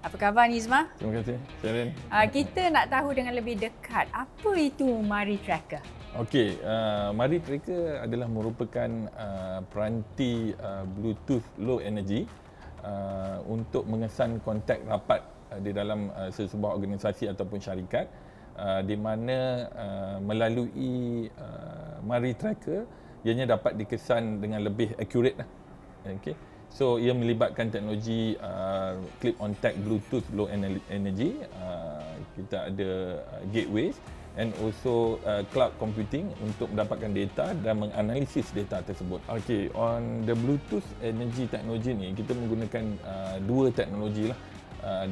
Apa khabar Nizma? Terima kasih, Sharon. Kita nak tahu dengan lebih dekat, apa itu Mari Tracker? Okey, Mari Tracker adalah merupakan peranti Bluetooth low energy untuk mengesan kontak rapat di dalam sesebuah organisasi ataupun syarikat, di mana melalui Mari Tracker ianya dapat dikesan dengan lebih accurate lah. Okey. So ia melibatkan teknologi clip on tag Bluetooth low energy, kita ada gateways and also cloud computing untuk mendapatkan data dan menganalisis data tersebut. Okay, on the Bluetooth energy teknologi ni kita menggunakan dua teknologi lah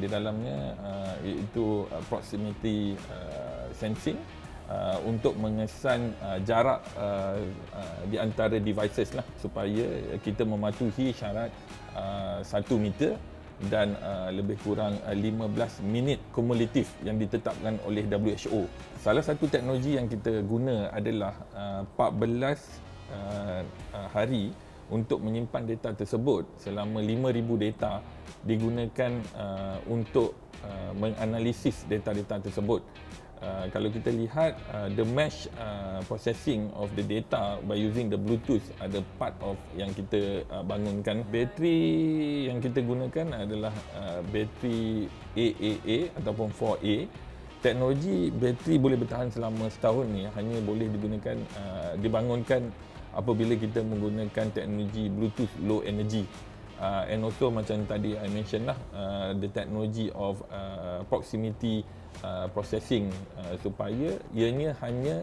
di dalamnya, iaitu proximity sensing untuk mengesan jarak di antara devices lah, supaya kita mematuhi syarat 1 meter dan lebih kurang 15 minit kumulatif yang ditetapkan oleh WHO. Salah satu teknologi yang kita guna adalah 14 hari untuk menyimpan data tersebut. Selama 5,000 data digunakan untuk menganalisis data-data tersebut. Kalau kita lihat the mesh processing of the data by using the Bluetooth, ada part of yang kita bangunkan. Bateri yang kita gunakan adalah bateri AAA ataupun 4A. Teknologi bateri boleh bertahan selama setahun ni hanya boleh digunakan dibangunkan apabila kita menggunakan teknologi Bluetooth low energy. And also macam tadi I mention lah, the technology of proximity processing, supaya ianya hanya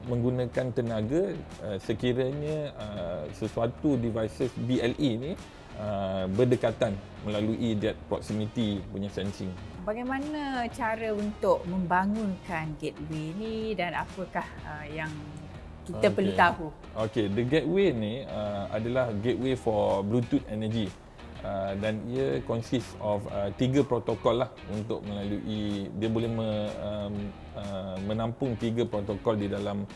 menggunakan tenaga sekiranya sesuatu devices BLE ni berdekatan melalui that proximity punya sensing. Bagaimana cara untuk membangunkan gateway ni dan apakah yang kita perlu tahu? Okay, the gateway ni adalah gateway for Bluetooth energy. Dan ia consist of 3 protokol lah, untuk melalui dia boleh menampung 3 protokol di dalam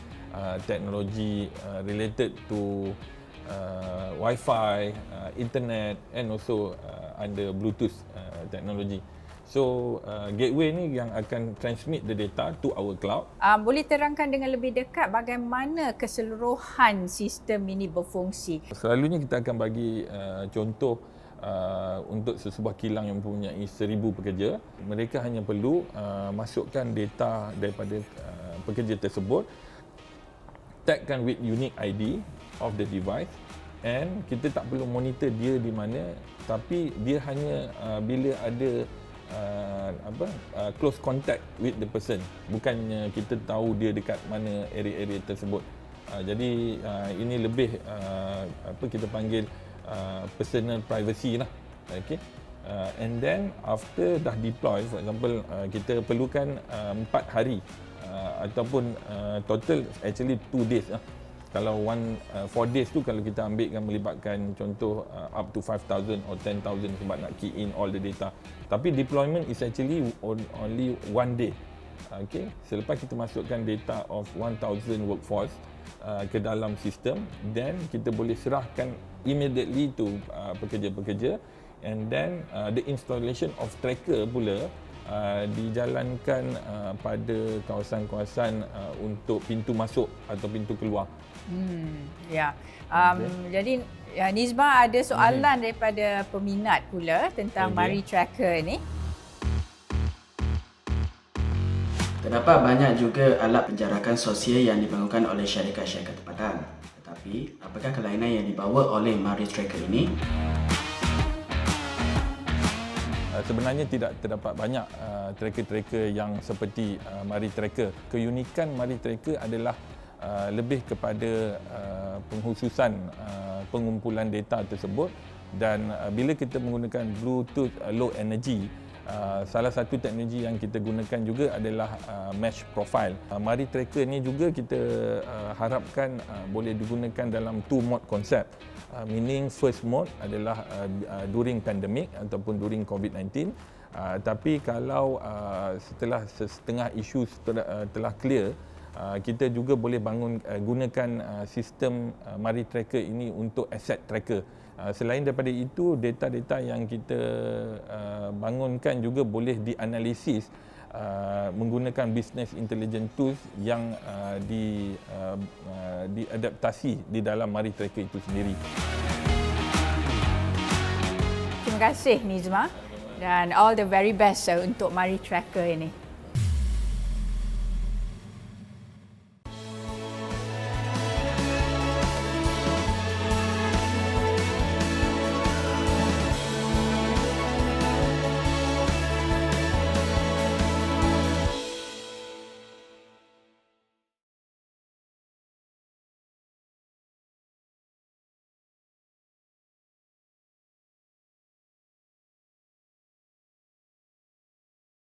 teknologi related to Wi-Fi, internet and also under Bluetooth technology. So gateway ni yang akan transmit the data to our cloud. Boleh terangkan dengan lebih dekat bagaimana keseluruhan sistem ini berfungsi? Selalunya kita akan bagi contoh untuk sesebuah kilang yang mempunyai 1,000 pekerja. Mereka hanya perlu masukkan data daripada pekerja tersebut, tagkan with unique ID of the device, and kita tak perlu monitor dia di mana, tapi dia hanya bila ada close contact with the person, bukannya kita tahu dia dekat mana area-area tersebut. Jadi ini lebih kita panggil personal privacy lah. Okay. And then after dah deploy, for example kita perlukan 4 hari ataupun total actually 2 days lah. Kalau 4 days tu kalau kita ambilkan melibatkan contoh up to 5,000 or 10,000 sebab nak key in all the data. Tapi deployment is actually only 1 day. Okay. Selepas kita masukkan data of 1,000 workforce ke dalam sistem, then kita boleh serahkan immediately to pekerja-pekerja, and then the installation of tracker pula dijalankan pada kawasan-kawasan untuk pintu masuk atau pintu keluar. Ya. Jadi Nizma ada soalan daripada peminat pula tentang Mari Tracker ni. Terdapat banyak juga alat penjarakan sosial yang dibangunkan oleh syarikat-syarikat tempatan. Tetapi, apakah kelainan yang dibawa oleh Mari Tracker ini? Sebenarnya tidak terdapat banyak tracker-tracker yang seperti Mari Tracker. Keunikan Mari Tracker adalah lebih kepada pengkhususan pengumpulan data tersebut, dan bila kita menggunakan Bluetooth low energy, salah satu teknologi yang kita gunakan juga adalah mesh profile. Mari Tracker ni juga kita harapkan boleh digunakan dalam 2 mode konsep. Meaning first mode adalah during pandemic ataupun during COVID-19. Tapi kalau setelah setengah isu telah clear, kita juga boleh gunakan sistem Mari Tracker ini untuk asset tracker. Selain daripada itu, data-data yang kita bangunkan juga boleh dianalisis menggunakan business intelligence tools yang diadaptasi di dalam Mari Tracker itu sendiri. Terima kasih Nizma dan all the very best untuk Mari Tracker ini.